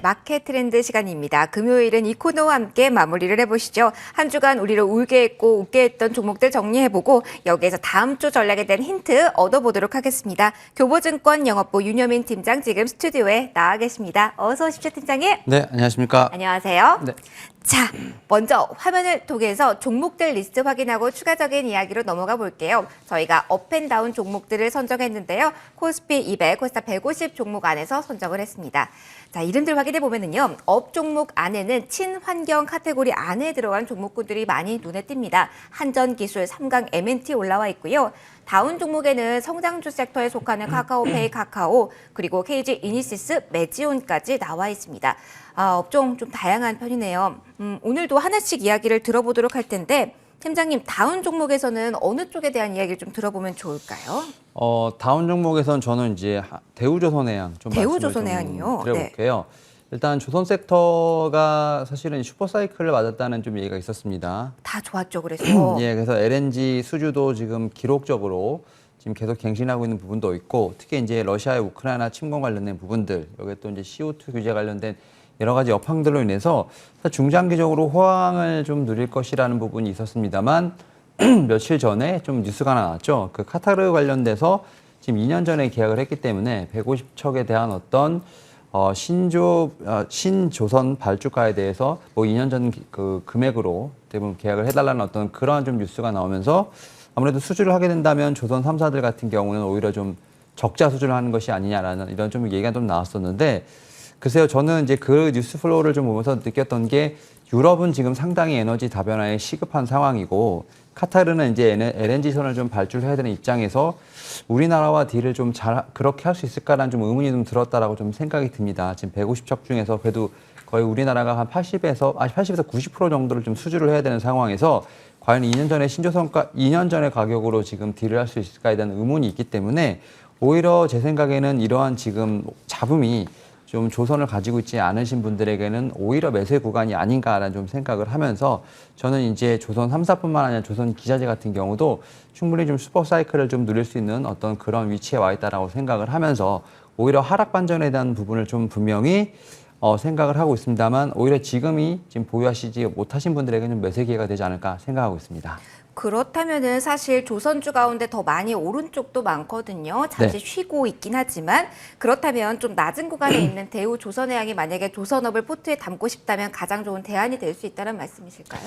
마켓 트렌드 시간입니다. 금요일은 이 코너와 함께 마무리를 해보시죠. 한 주간 우리를 울게 했고 웃게 했던 종목들 정리해보고 여기에서 다음 주 전략에 대한 힌트 얻어보도록 하겠습니다. 교보증권 영업부 윤여민 팀장 지금 스튜디오에 나와 계십니다. 어서 오십시오, 팀장님. 네, 안녕하십니까. 안녕하세요. 네. 자, 먼저 화면을 통해서 종목들 리스트 확인하고 추가적인 이야기로 넘어가 볼게요. 저희가 업앤다운 종목들을 선정했는데요. 코스피 200, 코스닥 150 종목 안에서 선정을 했습니다. 자, 이름들 확인해 보면은요. 업 종목 안에는 친환경 카테고리 안에 들어간 종목군들이 많이 눈에 띕니다. 한전기술, 삼강 M&T 올라와 있고요. 다운 종목에는 성장주 섹터에 속하는 카카오페이, 카카오, 그리고 KG 이니시스, 메지온까지 나와 있습니다. 업종 좀 다양한 편이네요. 오늘도 하나씩 이야기를 들어보도록 할 텐데 팀장님, 다운 종목에서는 어느 쪽에 대한 이야기를 좀 들어보면 좋을까요? 다운 종목에서는 저는 이제 대우조선해양 좀 대우조선해양이요? 말씀을 좀 드려볼게요. 네. 일단 조선 섹터가 사실은 슈퍼사이클을 맞았다는 좀 얘기가 있었습니다. 다 좋았죠, 그래서. 예, 그래서 LNG 수주도 지금 기록적으로 지금 계속 갱신하고 있는 부분도 있고, 특히 이제 러시아의 우크라이나 침공 관련된 부분들, 여기에 또 이제 CO2 규제 관련된 여러 가지 여파들로 인해서 중장기적으로 호황을 좀 누릴 것이라는 부분이 있었습니다만 며칠 전에 좀 뉴스가 나왔죠. 그 카타르 관련돼서 지금 2년 전에 계약을 했기 때문에 150척에 대한 어떤 신조선 발주가에 대해서 뭐 2년 전 그 금액으로 대부분 계약을 해달라는 어떤 그러한 좀 뉴스가 나오면서 아무래도 수주를 하게 된다면 조선 3사들 같은 경우는 오히려 좀 적자 수주를 하는 것이 아니냐라는 이런 좀 얘기가 좀 나왔었는데, 글쎄요, 저는 이제 그 뉴스 플로우를 좀 보면서 느꼈던 게 유럽은 지금 상당히 에너지 다변화에 시급한 상황이고 카타르는 이제 LNG선을 좀 발주를 해야 되는 입장에서 우리나라와 딜을 좀 그렇게 할 수 있을까라는 좀 의문이 좀 들었다라고 좀 생각이 듭니다. 지금 150척 중에서 그래도 거의 우리나라가 한 80에서 90% 정도를 좀 수주를 해야 되는 상황에서 과연 2년 전의 가격으로 지금 딜을 할 수 있을까에 대한 의문이 있기 때문에 오히려 제 생각에는 이러한 지금 잡음이 좀 조선을 가지고 있지 않으신 분들에게는 오히려 매수의 구간이 아닌가라는 좀 생각을 하면서 저는 이제 조선 3사뿐만 아니라 조선 기자재 같은 경우도 충분히 좀 슈퍼 사이클을 좀 누릴 수 있는 어떤 그런 위치에 와 있다라고 생각을 하면서 오히려 하락 반전에 대한 부분을 좀 분명히 생각을 하고 있습니다만 오히려 지금이 지금 보유하시지 못하신 분들에게는 매수 기회가 되지 않을까 생각하고 있습니다. 그렇다면은 사실 조선주 가운데 더 많이 오른 쪽도 많거든요. 잠시 네. 쉬고 있긴 하지만 그렇다면 좀 낮은 구간에 있는 대우조선해양이 만약에 조선업을 포트에 담고 싶다면 가장 좋은 대안이 될 수 있다는 말씀이실까요?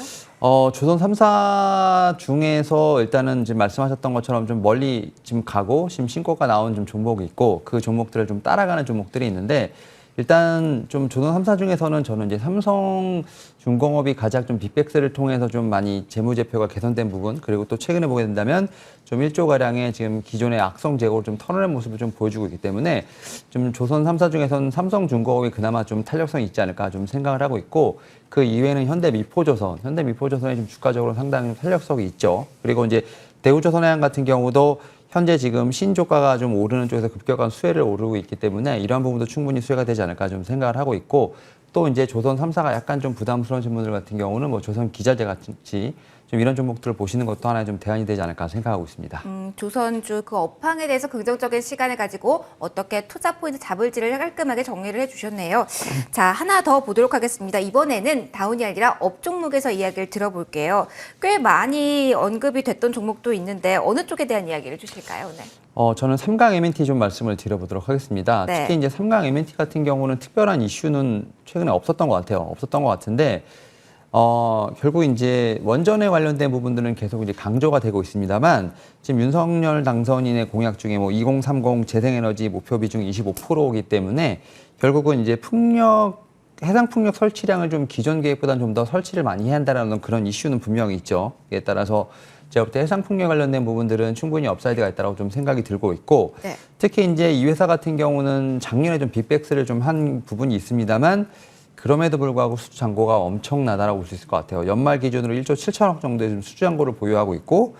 조선 3사 중에서 일단은 지금 말씀하셨던 것처럼 좀 멀리 지금 가고 지금 신고가 나온 좀 종목이 있고 그 종목들을 좀 따라가는 종목들이 있는데, 일단 좀 조선 3사 중에서는 저는 이제 삼성중공업이 가장 좀 빅백스를 통해서 좀 많이 재무제표가 개선된 부분, 그리고 또 최근에 보게 된다면 좀 1조 가량의 지금 기존의 악성 재고를 좀 털어낸 모습을 좀 보여주고 있기 때문에 좀 조선 3사 중에서는 삼성중공업이 그나마 좀 탄력성이 있지 않을까 좀 생각을 하고 있고, 그 이외에는 현대미포조선이 좀 주가적으로 상당히 탄력성이 있죠. 그리고 이제 대우조선해양 같은 경우도 현재 지금 신주가가 좀 오르는 쪽에서 급격한 수혜를 오르고 있기 때문에 이러한 부분도 충분히 수혜가 되지 않을까 좀 생각을 하고 있고, 또 이제 조선 3사가 약간 좀 부담스러우신 분들 같은 경우는 뭐 조선 기자재 같이 좀 이런 종목들을 보시는 것도 하나의 좀 대안이 되지 않을까 생각하고 있습니다. 조선주 그 업황에 대해서 긍정적인 시간을 가지고 어떻게 투자 포인트 잡을지를 깔끔하게 정리를 해주셨네요. 자, 하나 더 보도록 하겠습니다. 이번에는 다운이 아니라 업 종목에서 이야기를 들어볼게요. 꽤 많이 언급이 됐던 종목도 있는데 어느 쪽에 대한 이야기를 주실까요, 오늘? 저는 삼강 M&T 좀 말씀을 드려보도록 하겠습니다. 네. 특히 이제 삼강 M&T 같은 경우는 특별한 이슈는 최근에 없었던 것 같은데, 결국 이제 원전에 관련된 부분들은 계속 이제 강조가 되고 있습니다만, 지금 윤석열 당선인의 공약 중에 뭐 2030 재생에너지 목표 비중 25%이기 때문에 결국은 이제 해상 풍력 설치량을 좀 기존 계획보다는 좀 더 설치를 많이 해야 한다는 그런 이슈는 분명히 있죠. 이에 따라서 제가 볼 때 해상 풍력 관련된 부분들은 충분히 업사이드가 있다고 좀 생각이 들고 있고, 네. 특히 이제 이 회사 같은 경우는 작년에 좀 빅백스를 좀 한 부분이 있습니다만 그럼에도 불구하고 수주 잔고가 엄청나다라고 볼 수 있을 것 같아요. 연말 기준으로 1조 7천억 정도의 수주 잔고를 보유하고 있고,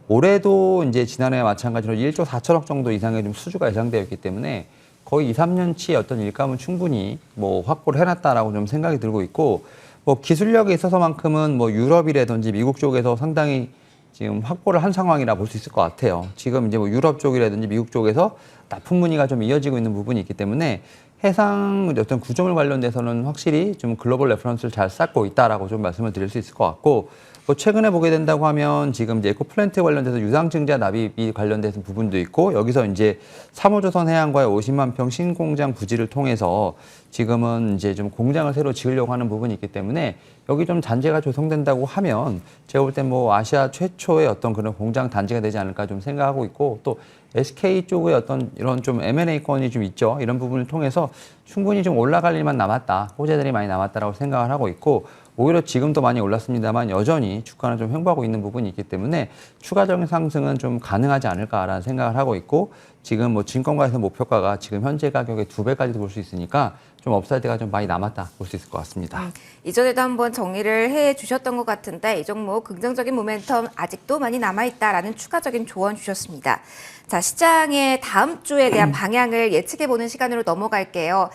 올해도 이제 지난해와 마찬가지로 1조 4천억 정도 이상의 좀 수주가 예상되어 있기 때문에 거의 2, 3년치의 어떤 일감은 충분히 뭐 확보를 해놨다라고 좀 생각이 들고 있고, 뭐 기술력에 있어서만큼은 뭐 유럽이라든지 미국 쪽에서 상당히 지금 확보를 한 상황이라 볼 수 있을 것 같아요. 지금 이제 뭐 유럽 쪽이라든지 미국 쪽에서 납품 문의가 좀 이어지고 있는 부분이 있기 때문에 해상 어떤 구조물 관련돼서는 확실히 좀 글로벌 레퍼런스를 잘 쌓고 있다라고 좀 말씀을 드릴 수 있을 것 같고, 뭐 최근에 보게 된다고 하면 지금 이제 에코플랜트 관련돼서 유상증자 납입이 관련된 부분도 있고, 여기서 이제 3호조선 해양과의 50만 평 신공장 부지를 통해서 지금은 이제 좀 공장을 새로 지으려고 하는 부분이 있기 때문에 여기 좀 잔재가 조성된다고 하면 제가 볼 때 뭐 아시아 최초의 어떤 그런 공장 단지가 되지 않을까 좀 생각하고 있고, 또 SK 쪽의 어떤 이런 좀 M&A 건이 좀 있죠. 이런 부분을 통해서 충분히 좀 올라갈 일만 남았다. 호재들이 많이 남았다라고 생각을 하고 있고, 오히려 지금도 많이 올랐습니다만 여전히 주가는 좀 횡보하고 있는 부분이 있기 때문에 추가적인 상승은 좀 가능하지 않을까라는 생각을 하고 있고, 지금 뭐 증권가에서 목표가가 지금 현재 가격의 2배까지도 볼 수 있으니까 좀 업사이드가 좀 많이 남았다 볼 수 있을 것 같습니다. 이전에도 한번 정리를 해 주셨던 것 같은데 이 종목 긍정적인 모멘텀 아직도 많이 남아있다라는 추가적인 조언 주셨습니다. 자, 시장의 다음 주에 대한 방향을 예측해보는 시간으로 넘어갈게요.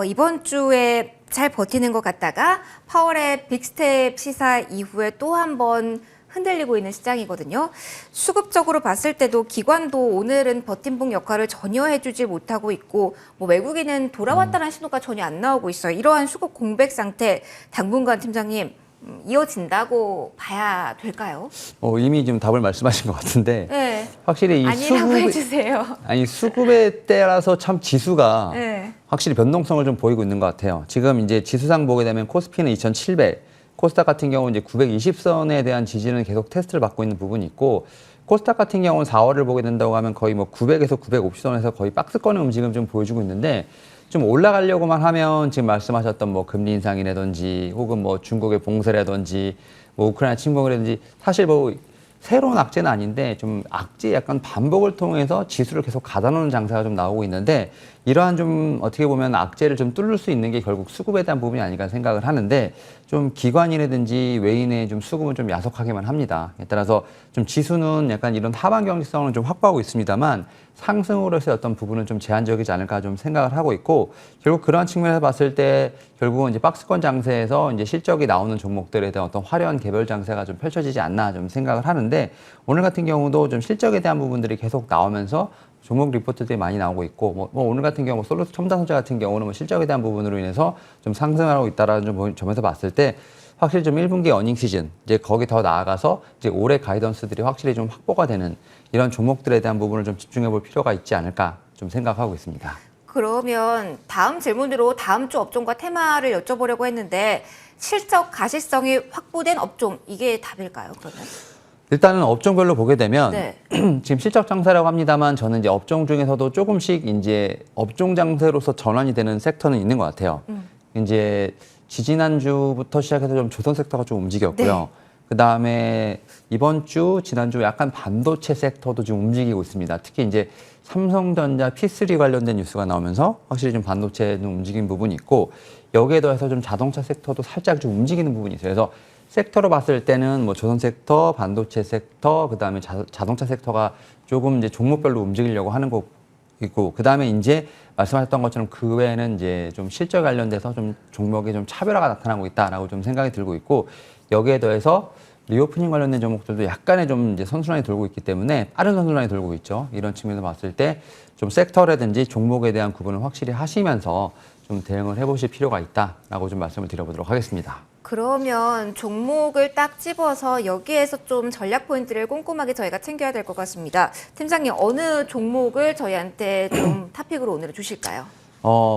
이번 주에 잘 버티는 것 같다가 파월의 빅스텝 시사 이후에 또 한 번 흔들리고 있는 시장이거든요. 수급적으로 봤을 때도 기관도 오늘은 버팀목 역할을 전혀 해주지 못하고 있고, 뭐 외국인은 돌아왔다는 신호가 전혀 안 나오고 있어요. 이러한 수급 공백 상태 당분간 팀장님 이어진다고 봐야 될까요? 이미 지금 답을 말씀하신 것 같은데, 네. 확실히 이 아니라고 해주세요. 수급에 따라서 참 지수가 네. 확실히 변동성을 좀 보이고 있는 것 같아요. 지금 이제 지수상 보게 되면 코스피는 2,700, 코스닥 같은 경우는 이제 920선에 대한 지지는 계속 테스트를 받고 있는 부분이 있고, 코스닥 같은 경우는 4월을 보게 된다고 하면 거의 뭐 900에서 950선에서 거의 박스권의 움직임을 좀 보여주고 있는데, 좀 올라가려고만 하면 지금 말씀하셨던 뭐 금리 인상이라든지 혹은 뭐 중국의 봉쇄라든지 뭐 우크라이나 침공이라든지 사실 뭐 새로운 악재는 아닌데 좀 악재 약간 반복을 통해서 지수를 계속 가다놓는 장세가 좀 나오고 있는데, 이러한 좀 어떻게 보면 악재를 좀 뚫을 수 있는 게 결국 수급에 대한 부분이 아닐까 생각을 하는데, 좀 기관이라든지 외인의 좀 수급은 좀 야속하게만 합니다. 따라서 좀 지수는 약간 이런 하반 경직성을 좀 확보하고 있습니다만 상승으로서의 어떤 부분은 좀 제한적이지 않을까 좀 생각을 하고 있고, 결국 그러한 측면에서 봤을 때 결국은 이제 박스권 장세에서 이제 실적이 나오는 종목들에 대한 어떤 화려한 개별 장세가 좀 펼쳐지지 않나 좀 생각을 하는데, 오늘 같은 경우도 좀 실적에 대한 부분들이 계속 나오면서 종목 리포트들이 많이 나오고 있고, 뭐 오늘 같은 경우 솔루스 첨단소재 같은 경우는 뭐 실적에 대한 부분으로 인해서 좀 상승하고 있다라는 점에서 봤을 때 확실히 좀 1분기 어닝 시즌 이제 거기 더 나아가서 이제 올해 가이던스들이 확실히 좀 확보가 되는 이런 종목들에 대한 부분을 좀 집중해 볼 필요가 있지 않을까 좀 생각하고 있습니다. 그러면 다음 질문으로 다음 주 업종과 테마를 여쭤보려고 했는데 실적 가시성이 확보된 업종 이게 답일까요? 그러면? 일단은 업종별로 보게 되면 네. 지금 실적 장세라고 합니다만 저는 이제 업종 중에서도 조금씩 이제 업종 장세로서 전환이 되는 섹터는 있는 것 같아요. 이제 지지난주부터 시작해서 좀 조선 섹터가 좀 움직였고요. 네. 그다음에 이번 주, 지난주 약간 반도체 섹터도 좀 움직이고 있습니다. 특히 이제 삼성전자 P3 관련된 뉴스가 나오면서 확실히 좀 반도체는 움직인 부분이 있고, 여기에 더해서 좀 자동차 섹터도 살짝 좀 움직이는 부분이 있어요. 그래서 섹터로 봤을 때는 뭐 조선 섹터, 반도체 섹터, 그다음에 자동차 섹터가 조금 이제 종목별로 움직이려고 하는 거 있고, 그다음에 이제 말씀하셨던 것처럼 그 외에는 이제 좀 실적 관련돼서 좀 종목에 좀 차별화가 나타나고 있다라고 좀 생각이 들고 있고, 여기에 더해서 리오프닝 관련된 종목들도 약간의 좀 이제 선순환이 돌고 있기 때문에 빠른 선순환이 돌고 있죠. 이런 측면에서 봤을 때 좀 섹터라든지 종목에 대한 구분을 확실히 하시면서 좀 대응을 해보실 필요가 있다라고 좀 말씀을 드려보도록 하겠습니다. 그러면 종목을 딱 집어서 여기에서 좀 전략 포인트를 꼼꼼하게 저희가 챙겨야 될 것 같습니다. 팀장님, 어느 종목을 저희한테 좀 탑픽으로 오늘 주실까요?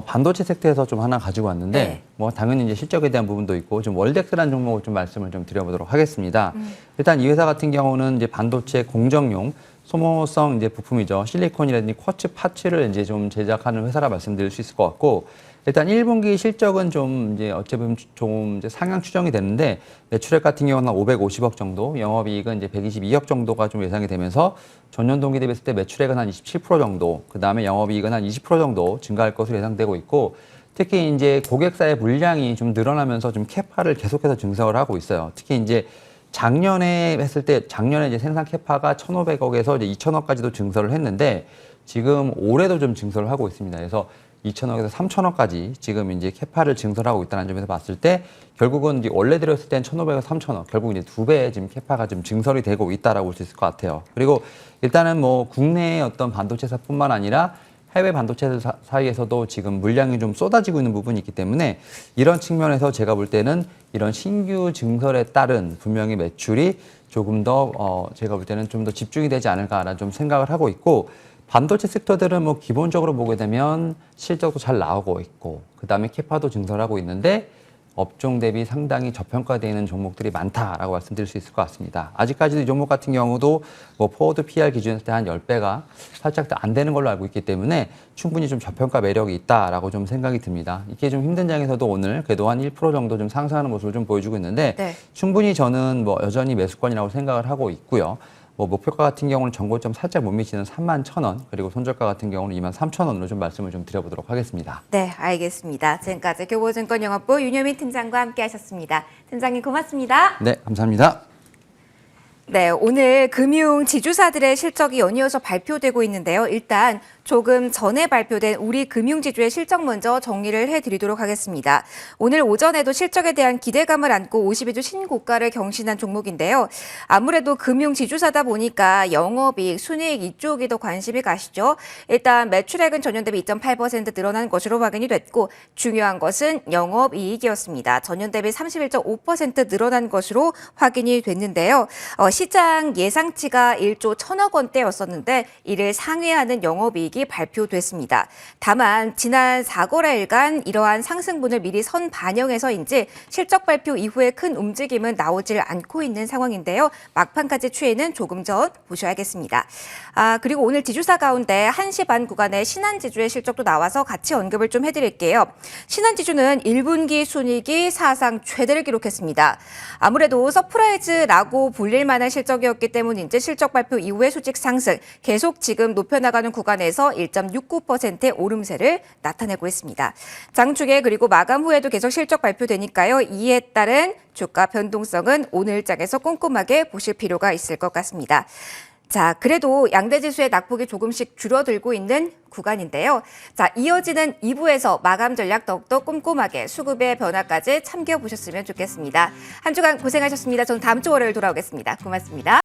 반도체 섹터에서 좀 하나 가지고 왔는데, 네. 뭐 당연히 이제 실적에 대한 부분도 있고 좀 월덱스라는 종목을 좀 말씀을 좀 드려보도록 하겠습니다. 일단 이 회사 같은 경우는 이제 반도체 공정용 소모성 이제 부품이죠. 실리콘이라든지 쿼츠 파츠를 이제 좀 제작하는 회사라 말씀드릴 수 있을 것 같고, 일단 1분기 실적은 좀 이제 어찌 보면 좀 이제 상향 추정이 되는데, 매출액 같은 경우는 한 550억 정도, 영업이익은 이제 122억 정도가 좀 예상이 되면서 전년 동기 대비했을 때 매출액은 한 27% 정도, 그 다음에 영업이익은 한 20% 정도 증가할 것으로 예상되고 있고, 특히 이제 고객사의 물량이 좀 늘어나면서 좀 캐파를 계속해서 증설을 하고 있어요. 특히 이제 작년에 했을 때 작년에 이제 생산 캐파가 1,500억에서 이제 2,000억까지도 증설을 했는데, 지금 올해도 좀 증설을 하고 있습니다. 그래서 2,000억에서 3,000억까지 지금 이제 캐파를 증설하고 있다는 점에서 봤을 때 결국은 이제 원래 들었을 땐 1,500에서 3,000억, 결국 이제 2배의 지금 캐파가 좀 증설이 되고 있다라고 볼 수 있을 것 같아요. 그리고 일단은 뭐 국내의 어떤 반도체사뿐만 아니라 해외 반도체 사이에서도 지금 물량이 좀 쏟아지고 있는 부분이 있기 때문에 이런 측면에서 제가 볼 때는 이런 신규 증설에 따른 분명히 매출이 조금 더 제가 볼 때는 좀 더 집중이 되지 않을까라는 좀 생각을 하고 있고, 반도체 섹터들은 뭐 기본적으로 보게 되면 실적도 잘 나오고 있고 그다음에 캐파도 증설하고 있는데 업종 대비 상당히 저평가되어 있는 종목들이 많다라고 말씀드릴 수 있을 것 같습니다. 아직까지도 이 종목 같은 경우도 뭐 포워드 PR 기준에서 한 10배가 살짝 안 되는 걸로 알고 있기 때문에 충분히 좀 저평가 매력이 있다라고 좀 생각이 듭니다. 이게 좀 힘든 장에서도 오늘 그래도 한 1% 정도 좀 상승하는 모습을 좀 보여주고 있는데 네. 충분히 저는 뭐 여전히 매수권이라고 생각을 하고 있고요. 뭐 목표가 같은 경우는 전고점 살짝 못 미치는 31,000원, 그리고 손절가 같은 경우는 23,000원으로 좀 말씀을 좀 드려보도록 하겠습니다. 네, 알겠습니다. 지금까지 교보증권영업부 윤여민 팀장과 함께하셨습니다. 팀장님 고맙습니다. 네, 감사합니다. 네, 오늘 금융 지주사들의 실적이 연이어서 발표되고 있는데요. 일단 조금 전에 발표된 우리 금융지주의 실적 먼저 정리를 해드리도록 하겠습니다. 오늘 오전에도 실적에 대한 기대감을 안고 52주 신고가를 경신한 종목인데요. 아무래도 금융지주사다 보니까 영업이익, 순이익 이쪽이 더 관심이 가시죠. 일단 매출액은 전년 대비 2.8% 늘어난 것으로 확인이 됐고, 중요한 것은 영업이익이었습니다. 전년 대비 31.5% 늘어난 것으로 확인이 됐는데요. 시장 예상치가 1조 1,000억 원대였었는데 이를 상회하는 영업이익이 발표됐습니다. 다만 지난 4거래일간 이러한 상승분을 미리 선반영해서인지 실적 발표 이후에 큰 움직임은 나오질 않고 있는 상황인데요. 막판까지 추이는 조금 전 보셔야겠습니다. 그리고 오늘 지주사 가운데 1시 반 구간에 신한지주의 실적도 나와서 같이 언급을 좀 해드릴게요. 신한지주는 1분기 순이익이 사상 최대를 기록했습니다. 아무래도 서프라이즈라고 불릴 만한 실적이었기 때문인지 실적 발표 이후에 수직 상승, 계속 지금 높여나가는 구간에서 1.69%의 오름세를 나타내고 있습니다. 장중에 그리고 마감 후에도 계속 실적 발표되니까요. 이에 따른 주가 변동성은 오늘장에서 꼼꼼하게 보실 필요가 있을 것 같습니다. 자, 그래도 양대지수의 낙폭이 조금씩 줄어들고 있는 구간인데요. 자, 이어지는 2부에서 마감 전략 더욱더 꼼꼼하게 수급의 변화까지 참겨보셨으면 좋겠습니다. 한 주간 고생하셨습니다. 저는 다음 주 월요일 돌아오겠습니다. 고맙습니다.